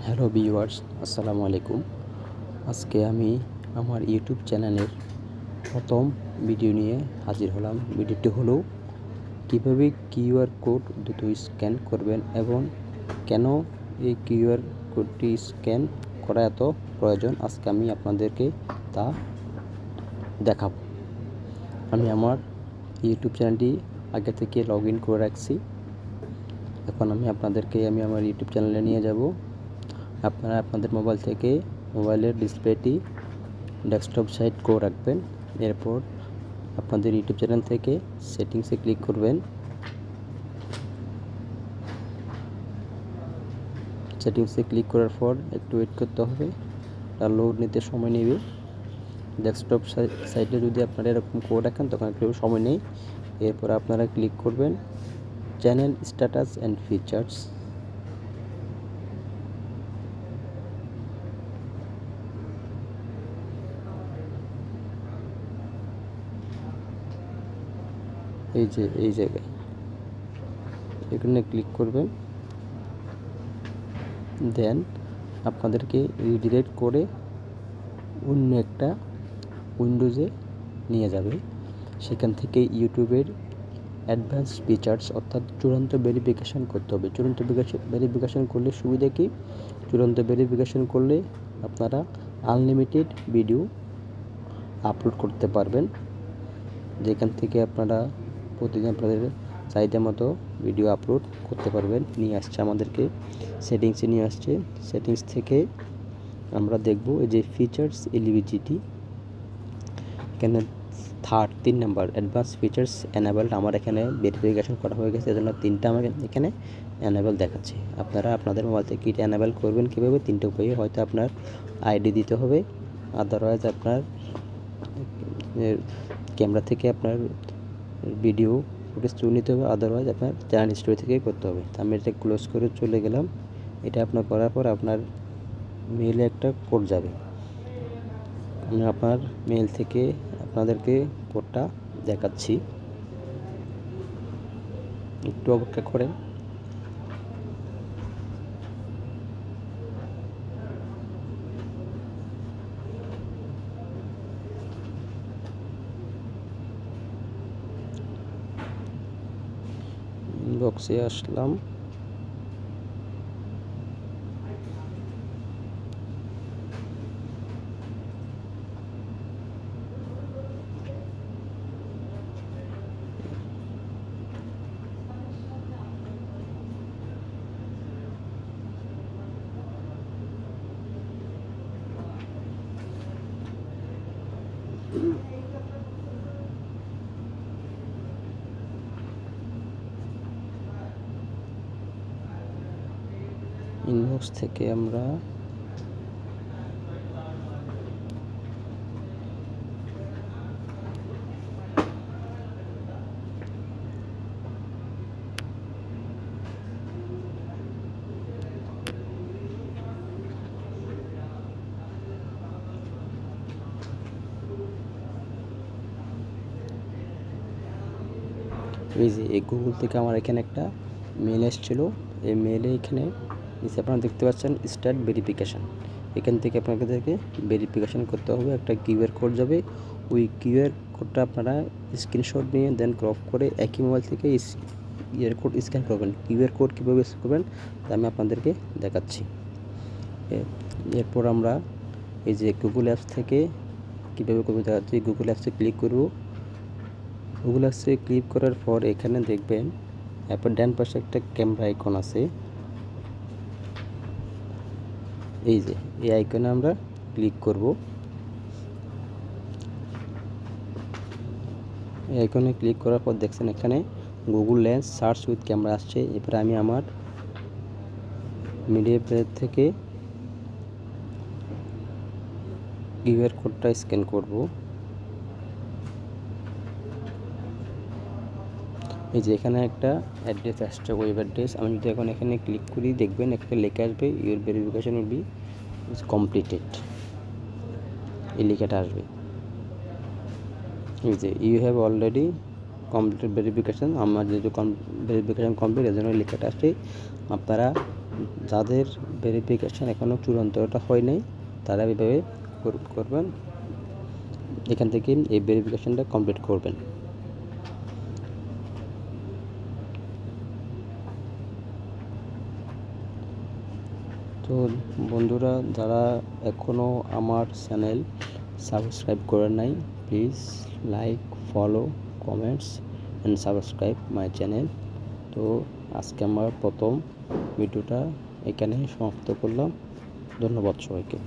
Hello viewers, আসসালামু আলাইকুম। আজকে আমি আমার ইউটিউব চ্যানেলের প্রথম ভিডিও নিয়ে হাজির হলাম। ভিডিওটি হলো কীভাবে কিউআর কোড দুটো স্ক্যান করবেন এবং কেন এই কিউআর কোডটি স্ক্যান করা এত প্রয়োজন, আজকে আমি আপনাদেরকে তা দেখাবো। আমি আমার ইউটিউব চ্যানেলটি আগে থেকে লগ ইন করে রাখছি। এখন আমি আমার ইউটিউব চ্যানেলে নিয়ে যাব। আপনারা আপনাদের মোবাইল থেকে মোবাইলের ডিসপ্লেটি ডেস্কটপ সাইড করে রাখবেন। এরপর আপনাদের ইউটিউব চ্যানেল থেকে সেটিংসে ক্লিক করবেন। সেটিংসে ক্লিক করার পর একটু ওয়েট করতে হবে, তার লোড নিতে সময় নেবে। ডেস্কটপ সাইডে যদি আপনারা এরকম করে রাখেন তখন একটু সময় নেই। এরপর আপনারা ক্লিক করবেন চ্যানেল স্ট্যাটাস অ্যান্ড ফিচার্স। এই জায়গায় এখানে ক্লিক করবেন। দেন আপনাদেরকে রিডিরেক্ট করে অন্য একটা উইন্ডোজে নিয়ে যাবে। সেখান থেকে ইউটিউবের অ্যাডভান্স ফিচার্স অর্থাৎ চূড়ান্ত ভেরিফিকেশান করতে হবে। চূড়ান্ত ভেরিফিকেশান করলে সুবিধা কি? চূড়ান্ত ভেরিফিকেশান করলে আপনারা আনলিমিটেড ভিডিও আপলোড করতে পারবেন, যেখান থেকে আপনারা প্রতিদিন আপনাদের চাহিদা মতো ভিডিও আপলোড করতে পারবেন। নিয়ে আসছে আমাদেরকে সেটিংসে নিয়ে আসছে। সেটিংস থেকে আমরা দেখব এই যে ফিচার্স এলিজিবিলিটি, এখানে 3 নাম্বার অ্যাডভান্স ফিচার্স এনাবেলড। আমার এখানে ভেরিফিকেশন করা হয়ে গেছে, এজন্য 3টা আমার এখানে এনাবেল দেখাচ্ছে। আপনারা আপনাদের মোবাইল থেকে এটা এনাবেল করবেন কীভাবে? 3টা উপায়ে। হয়তো আপনার আইডি দিতে হবে, আদারওয়াইজ আপনার ক্যামেরা থেকে আপনার ভিডিও ফুটেজ তুলে নিতে হবে, আদারওয়াইজ আপনার চ্যানেল হিস্ট্রি থেকে করতে হবে। তো আমি এটা ক্লোজ করে চলে গেলাম। এটা আপনার করার পর আপনার মেইলে একটা কোড যাবে। আমি আপনার মেইল থেকে আপনাদেরকে কোডটা দেখাচ্ছি, একটু অপেক্ষা করেন। ইনবক্সে আসলাম। ইনবক্স থেকে আমরা এই গুগল থেকে আমার এখানে একটা মেল এসেছিল। এই মেলে এখানে নিচে আপনারা দেখতে পাচ্ছেন স্টার্ট ভেরিফিকেশান। এখান থেকে আপনাদেরকে ভেরিফিকেশান করতে হবে। একটা কিউআর কোড যাবে, ওই কিউআর কোডটা আপনারা স্ক্রিনশট নিয়ে দেন ক্রপ করে একই মোবাইল থেকে কিউআর কোড স্ক্যান করবেন। কিউআর কোড কীভাবে স্ক্যান করবেন তা আমি আপনাদেরকে দেখাচ্ছি। এরপর আমরা এই যে গুগল অ্যাপস থেকে কীভাবে করবেন দেখাচ্ছি। গুগল অ্যাপসে ক্লিক করব। গুগল অ্যাপসে ক্লিক করার পর এখানে দেখবেন অ্যাপের ডান পাশে একটা ক্যামেরা আইকন আছে। এই আইকনে আমরা ক্লিক করব। এই আইকনে ক্লিক করার পর দেখছেন এখানে Google lens search with camera আসছে। এরপরে আমি আমার মিডিয়া প্লেয়ার থেকে কিউআর কোডটা স্ক্যান করব। এই যে এখানে একটা অ্যাড্রেস আসছে, ওয়েব অ্যাড্রেস। আমি যদি এখন এখানে ক্লিক করি দেখবেন একটা লেখা আসবে, your verification will be completed. এই লেখাটা আসবে। এই যে you have already completed verification. আমার যেহেতু ভেরিফিকেশান কমপ্লিট, এর জন্য লেখাটা আসছে। আপনারা যাদের ভেরিফিকেশান এখনও চূড়ান্তটা হয় নাই তারা এভাবে করবেন, এখান থেকে এই ভেরিফিকেশানটা কমপ্লিট করবেন। তো বন্ধুরা, যারা এখনও আমার চ্যানেল সাবস্ক্রাইব করেন নাই, please like, follow, comments and subscribe my channel. তো আজকে আমার প্রথম ভিডিওটা এখানে সমাপ্ত করলাম। ধন্যবাদ সবাইকে।